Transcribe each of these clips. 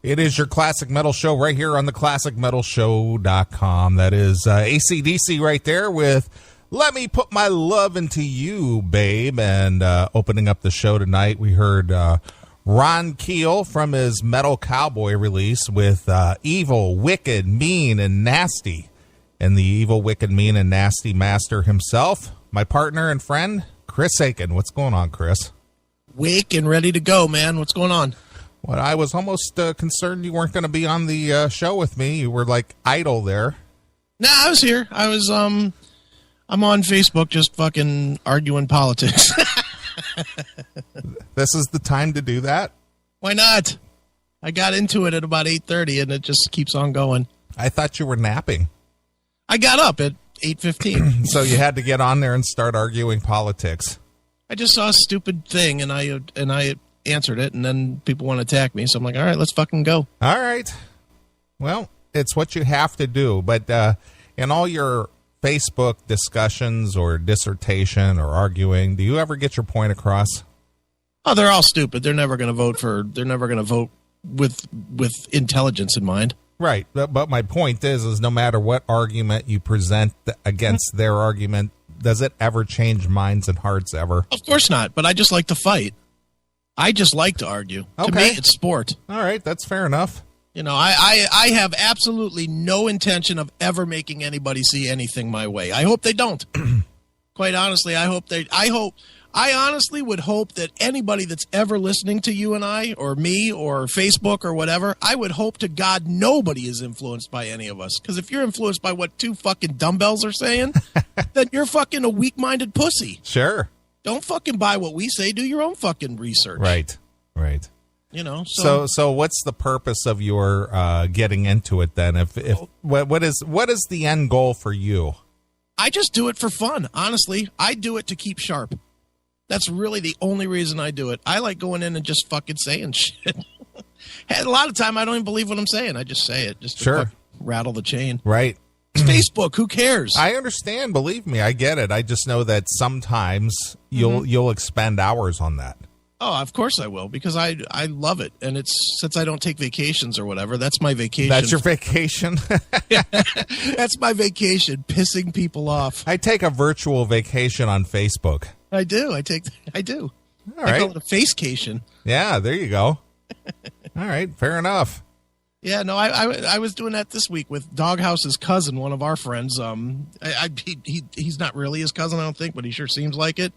It is your Classic Metal Show right here on the ClassicMetalShow.com. That is AC/DC right there with Let Me Put My Love Into You, Babe. And opening up the show tonight, we heard Ron Keel from his Metal Cowboy release with Evil, Wicked, Mean, and Nasty. And the Evil, Wicked, Mean, and Nasty master himself, my partner and friend, Chris Aiken. What's going on, Chris? Wake and ready to go, man. What's going on? Well, I was almost concerned you weren't going to be on the show with me. You were like idle there. Nah, I was here. I'm on Facebook just fucking arguing politics. This is the time to do that? Why not? I got into it at about 8:30 and it just keeps on going. I thought you were napping. I got up at 8:15. So you had to get on there and start arguing politics. I just saw a stupid thing and I answered it, and then people want to attack me, so I'm like, all right, let's fucking go. All right. Well, it's what you have to do, but in all your Facebook discussions or dissertation or arguing, do you ever get your point across? Oh, they're all stupid. They're never going to vote with intelligence in mind. Right, but my point is no matter what argument you present against their argument, does it ever change minds and hearts ever? Of course not, but I just like to fight. I just like to argue. Okay. To me, it's sport. All right, that's fair enough. You know, I have absolutely no intention of ever making anybody see anything my way. I hope they don't. Quite honestly, I honestly would hope that anybody that's ever listening to you and I, or me, or Facebook, or whatever, I would hope to God nobody is influenced by any of us. Because if you're influenced by what two fucking dumbbells are saying, then you're fucking a weak-minded pussy. Sure. Don't fucking buy what we say. Do your own fucking research. Right. You know. So what's the purpose of your getting into it then? What is the end goal for you? I just do it for fun. Honestly, I do it to keep sharp. That's really the only reason I do it. I like going in and just fucking saying shit. And a lot of time I don't even believe what I'm saying. I just say it just to rattle the chain. Right. It's Facebook. Who cares? I understand. Believe me, I get it. I just know that sometimes you'll expend hours on that. Oh, of course I will, because I love it. And it's since I don't take vacations or whatever, that's my vacation. That's your vacation? That's my vacation, pissing people off. I take a virtual vacation on Facebook. I do. I do. All right. I call it a facecation. Yeah, there you go. All right, fair enough. Yeah, no, I was doing that this week with Doghouse's cousin, one of our friends. He's not really his cousin, I don't think, but he sure seems like it.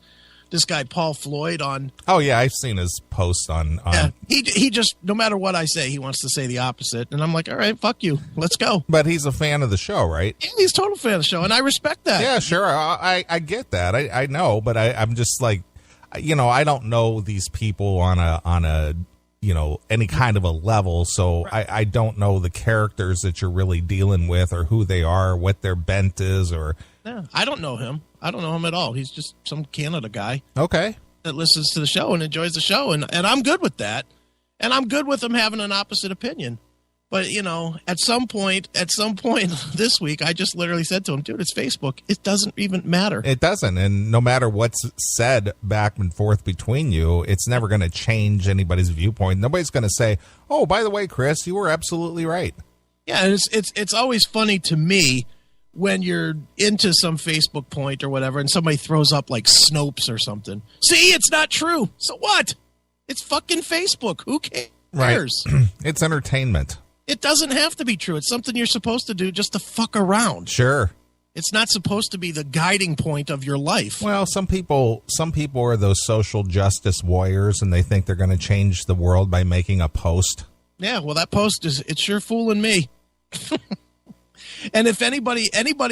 This guy Paul Floyd on. Oh yeah, I've seen his post on. Yeah, he just no matter what I say, he wants to say the opposite, and I'm like, all right, fuck you, let's go. But he's a fan of the show, right? Yeah, he's a total fan of the show, and I respect that. Yeah, sure, I get that. I know, but I'm just like, I don't know these people on a any kind of a level, so I don't know the characters that you're really dealing with or who they are, what their bent is, or. Yeah, I don't know him. I don't know him at all. He's just some Canada guy. Okay. That listens to the show and enjoys the show, and I'm good with that. And I'm good with him having an opposite opinion. But, at some point this week, I just literally said to him, dude, it's Facebook. It doesn't even matter. It doesn't. And no matter what's said back and forth between you, it's never going to change anybody's viewpoint. Nobody's going to say, oh, by the way, Chris, you were absolutely right. Yeah, and it's always funny to me when you're into some Facebook point or whatever and somebody throws up like Snopes or something. See, it's not true. So what? It's fucking Facebook. Who cares? Right. It's entertainment. It doesn't have to be true. It's something you're supposed to do just to fuck around. Sure. It's not supposed to be the guiding point of your life. Well, some people are those social justice warriors, and they think they're going to change the world by making a post. Yeah, well, that post it's sure fooling me. And if anybody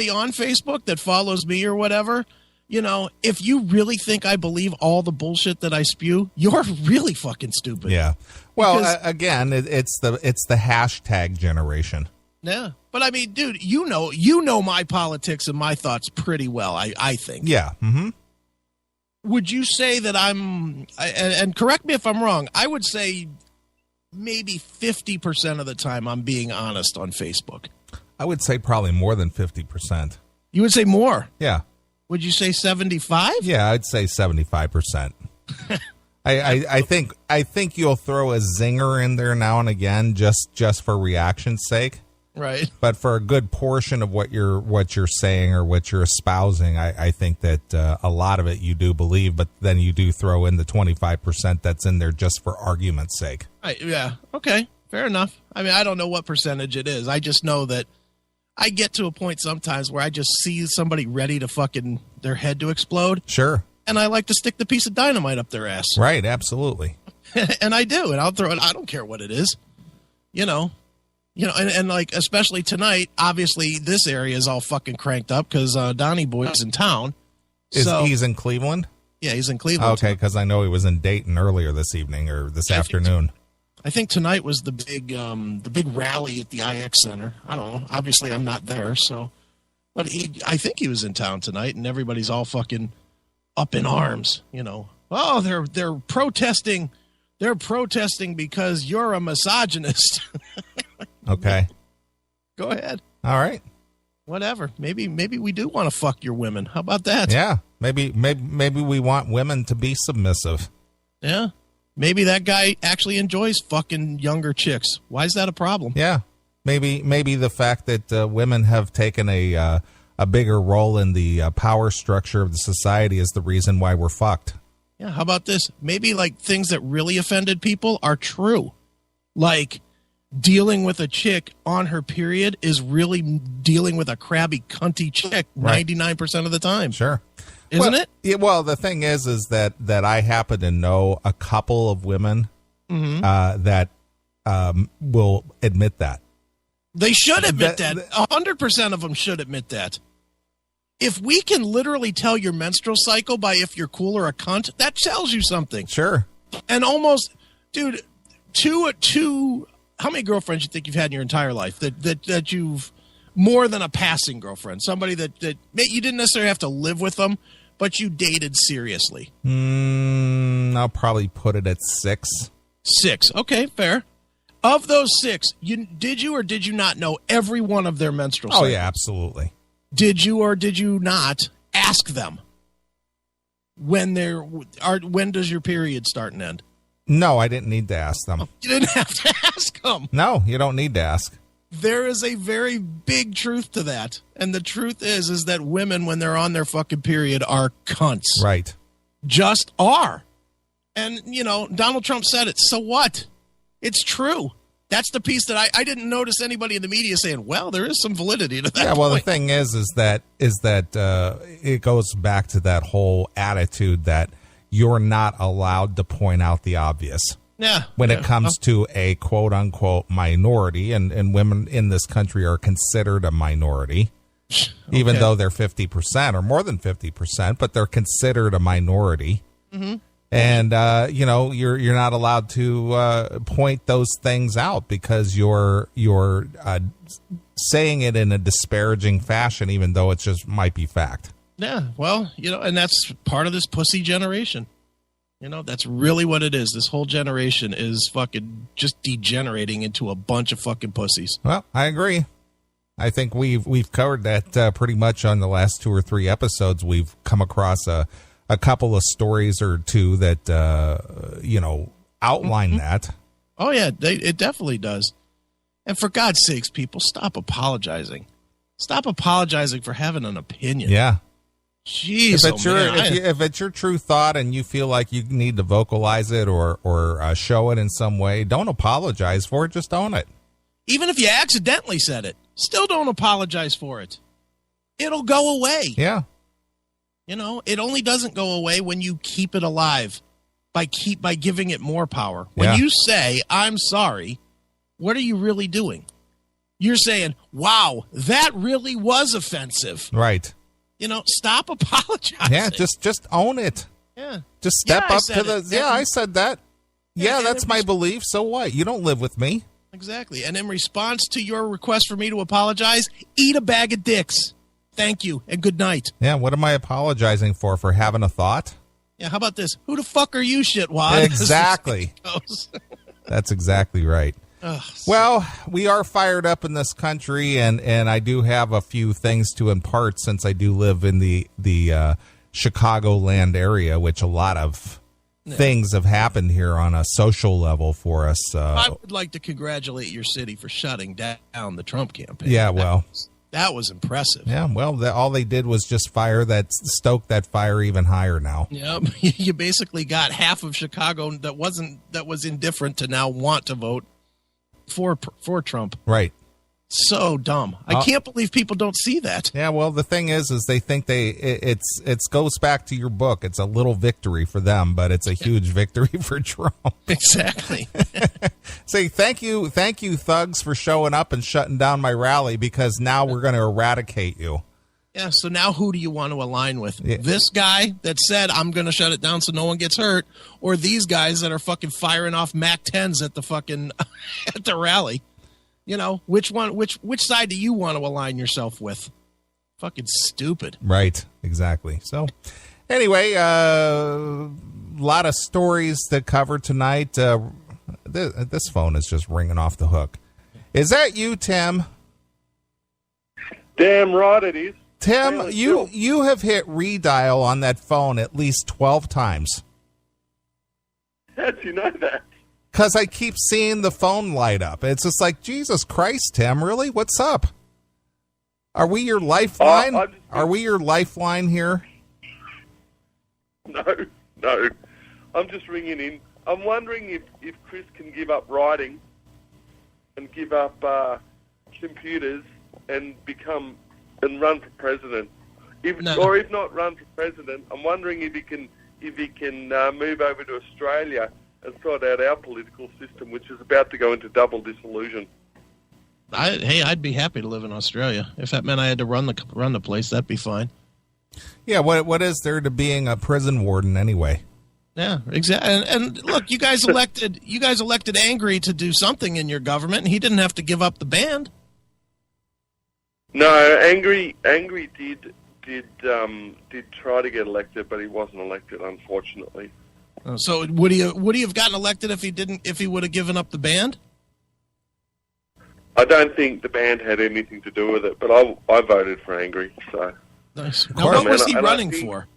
on Facebook that follows me or whatever, if you really think I believe all the bullshit that I spew, you're really fucking stupid. Yeah. Well, again, it's the hashtag generation. Yeah. But I mean, dude, you know my politics and my thoughts pretty well, I think. Yeah. Mm-hmm. Would you say that and correct me if I'm wrong, I would say maybe 50% of the time I'm being honest on Facebook. I would say probably more than 50%. You would say more? Yeah. Would you say 75? Yeah, I'd say 75%. I think you'll throw a zinger in there now and again just for reaction's sake. Right. But for a good portion of what you're saying or what you're espousing, I think that a lot of it you do believe, but then you do throw in the 25% that's in there just for argument's sake. Yeah. Okay. Fair enough. I mean, I don't know what percentage it is. I just know that I get to a point sometimes where I just see somebody ready to fucking their head to explode. Sure. And I like to stick the piece of dynamite up their ass. Right. Absolutely. And I do. And I'll throw it. I don't care what it is. And like, especially tonight, obviously this area is all fucking cranked up because Donnie Boy's in town. He's in Cleveland? Yeah, he's in Cleveland. Okay, because I know he was in Dayton earlier this evening or this afternoon. I think tonight was the big rally at the IX Center. I don't know. Obviously, I'm not there, so. But I think he was in town tonight, and everybody's all fucking up in arms, Oh, they're protesting. They're protesting because you're a misogynist. Okay. Go ahead. All right. Whatever. Maybe we do want to fuck your women. How about that? Yeah. Maybe we want women to be submissive. Yeah. Maybe that guy actually enjoys fucking younger chicks. Why is that a problem? Yeah. Maybe the fact that women have taken a bigger role in the power structure of the society is the reason why we're fucked. Yeah. How about this? Maybe like things that really offended people are true. Like dealing with a chick on her period is really dealing with a crabby, cunty chick 99% of the time. Sure. Isn't it? Yeah, well, the thing is that I happen to know a couple of women that will admit that. They should admit that. 100% of them should admit that. If we can literally tell your menstrual cycle by if you're cool or a cunt, that tells you something. Sure. And almost, dude, two. How many girlfriends you think you've had in your entire life that you've more than a passing girlfriend? Somebody that you didn't necessarily have to live with them, but you dated seriously. I'll probably put it at 6. 6. Okay, fair. Of those 6, did you or did you not know every one of their menstrual cycles? Oh, yeah, absolutely. Did you or did you not ask them when does your period start and end? No, I didn't need to ask them. You didn't have to ask them. No, you don't need to ask. There is a very big truth to that. And the truth is that women, when they're on their fucking period, are cunts. Right. Just are. And, Donald Trump said it. So what? It's true. That's the piece that I didn't notice anybody in the media saying, well, there is some validity to that. Yeah, well, the thing is that it goes back to that whole attitude that you're not allowed to point out the obvious. Yeah. When it comes to a quote unquote minority, and women in this country are considered a minority, even though they're 50% or more than 50%, but they're considered a minority. Mm-hmm. And, you're not allowed to point those things out because you're saying it in a disparaging fashion, even though it just might be fact. Yeah, well, and that's part of this pussy generation. That's really what it is. This whole generation is fucking just degenerating into a bunch of fucking pussies. Well, I agree. I think we've covered that pretty much on the last 2 or 3 episodes. We've come across a couple of stories or two that, outline that. Oh, yeah, it definitely does. And for God's sakes, people, stop apologizing. Stop apologizing for having an opinion. Yeah. Jeez, if it's your true thought and you feel like you need to vocalize it or show it in some way, don't apologize for it. Just own it. Even if you accidentally said it, still don't apologize for it. It'll go away. Yeah. It only doesn't go away when you keep it alive by giving it more power. When you say, I'm sorry, what are you really doing? You're saying, wow, that really was offensive. Right. Stop apologizing. Yeah, just own it. Yeah. Just step up to the... Yeah, I said that. Yeah, that's my belief. So what? You don't live with me. Exactly. And in response to your request for me to apologize, eat a bag of dicks. Thank you, and good night. Yeah, what am I apologizing for? For having a thought? Yeah, how about this? Who the fuck are you, shitwad? Exactly. That's exactly right. Well, we are fired up in this country, and I do have a few things to impart since I do live in the Chicagoland area, which a lot of things have happened here on a social level for us. I would like to congratulate your city for shutting down the Trump campaign. Yeah, well. That was impressive. Yeah, well, all they did was just stoke that fire even higher now. Yeah, you basically got half of Chicago that was indifferent to now want to vote for Trump. Right. So dumb. I can't believe people don't see that. Yeah, well, the thing is they think it goes back to your book. It's a little victory for them, but it's a huge victory for Trump. Exactly. Say thank you, thugs, for showing up and shutting down my rally, because now we're going to eradicate you. Yeah, so now who do you want to align with? Yeah. This guy that said, I'm going to shut it down so no one gets hurt, or these guys that are fucking firing off MAC-10s at the fucking at the rally? You know, which side do you want to align yourself with? Fucking stupid. Right, exactly. So, anyway, a lot of stories to cover tonight. This phone is just ringing off the hook. Is that you, Tim? Damn right it is. Tim, Really you have hit redial on that phone at least 12 times. How'd you know that? Because I keep seeing the phone light up. It's just like, Jesus Christ, Tim, really? What's up? Are we your lifeline? Are we your lifeline here? No. I'm just ringing in. I'm wondering if Chris can give up writing and give up computers and run for president. If not run for president, I'm wondering if he can move over to Australia and sort out our political system, which is about to go into double dissolution. I'd be happy to live in Australia. If that meant I had to run the place, that'd be fine. Yeah, what is there to being a prison warden anyway? Yeah, exactly. And look, you guys elected Angry to do something in your government, and he didn't have to give up the band. No, Angry did try to get elected, but he wasn't elected, unfortunately. So would he have gotten elected if he would have given up the band? I don't think the band had anything to do with it, but I voted for Angry. So nice. Now, what was he running for?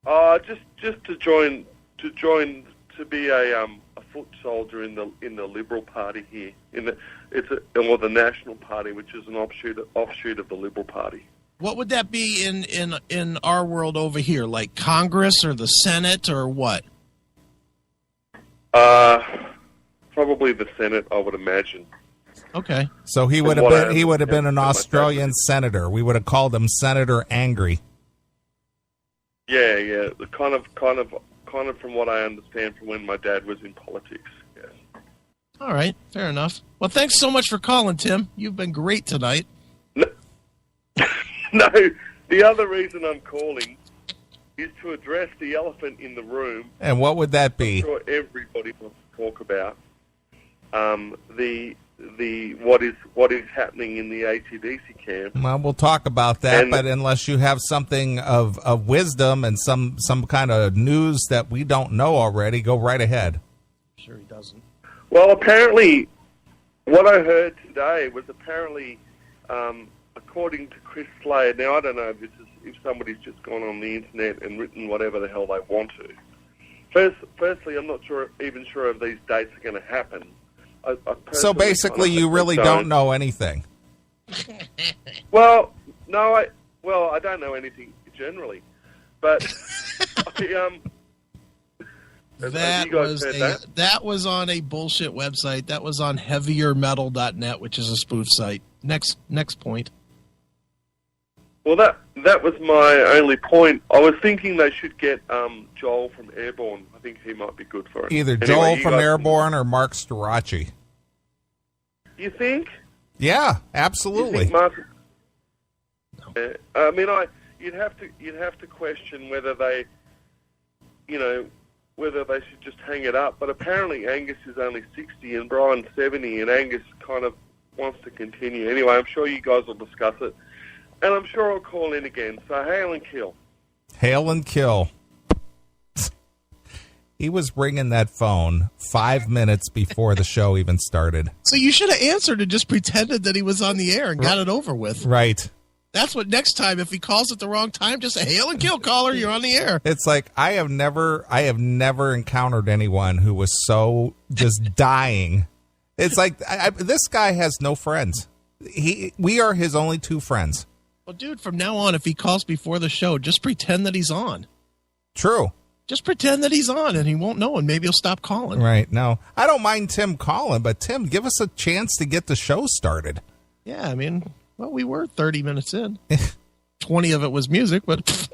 Just to join to be a foot soldier in the Liberal Party here. The National Party, which is an offshoot of the Liberal Party. What would that be in our world over here, like Congress or the Senate or what? Probably the Senate, I would imagine. Okay. So he would have been an Australian senator. We would have called him Senator Angry. Yeah. Kind of from what I understand from when my dad was in politics. Yes. All right, fair enough. Well, thanks so much for calling, Tim. You've been great tonight. No, the other reason I'm calling is to address the elephant in the room. And what would that be? I'm sure everybody wants to talk about what is happening in the ACDC camp. Well, we'll talk about that, but unless you have something of wisdom and some kind of news that we don't know already, go right ahead. Sure he doesn't. Well, apparently, what I heard today was according to Chris Slade. Now, I don't know if somebody's just gone on the internet and written whatever the hell they want to. Firstly, I'm not even sure if these dates are going to happen. So basically, you really don't know anything. Well, no, I don't know anything generally, but that was on a bullshit website. That was on heaviermetal.net, which is a spoof site. Next point. Well, that was my only point. I was thinking they should get Joel from Airborne. I think he might be good for it. Either Joel from Airborne or Mark Storace. You think? Yeah, absolutely. You think Mark? I mean, you'd have to question whether they should just hang it up. But apparently Angus is only 60 and Brian's 70, and Angus kind of wants to continue. Anyway, I'm sure you guys will discuss it. And I'm sure I'll call in again. So hail and kill. Hail and kill. He was ringing that phone 5 minutes before the show even started. So you should have answered and just pretended that he was on the air and got it over with. Right. That's what next time, if he calls at the wrong time, just say, hail and kill, caller, you're on the air. It's like I have never encountered anyone who was so just dying. It's like this guy has no friends. We are his only two friends. Well, dude, from now on, if he calls before the show, just pretend that he's on. True. Just pretend that he's on, and he won't know, and maybe he'll stop calling. Right. No, I don't mind Tim calling, but Tim, give us a chance to get the show started. Yeah, I mean, well, we were 30 minutes in. 20 of it was music, but...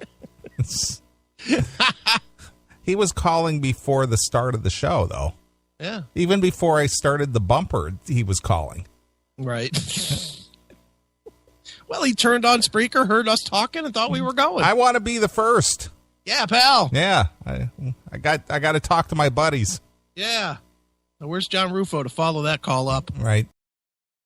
He was calling before the start of the show, though. Yeah. Even before I started the bumper, he was calling. Right. Well, he turned on Spreaker, heard us talking, and thought we were going. I want to be the first. Yeah, pal. Yeah, I got to talk to my buddies. Yeah. Now, where's John Rufo to follow that call up? Right.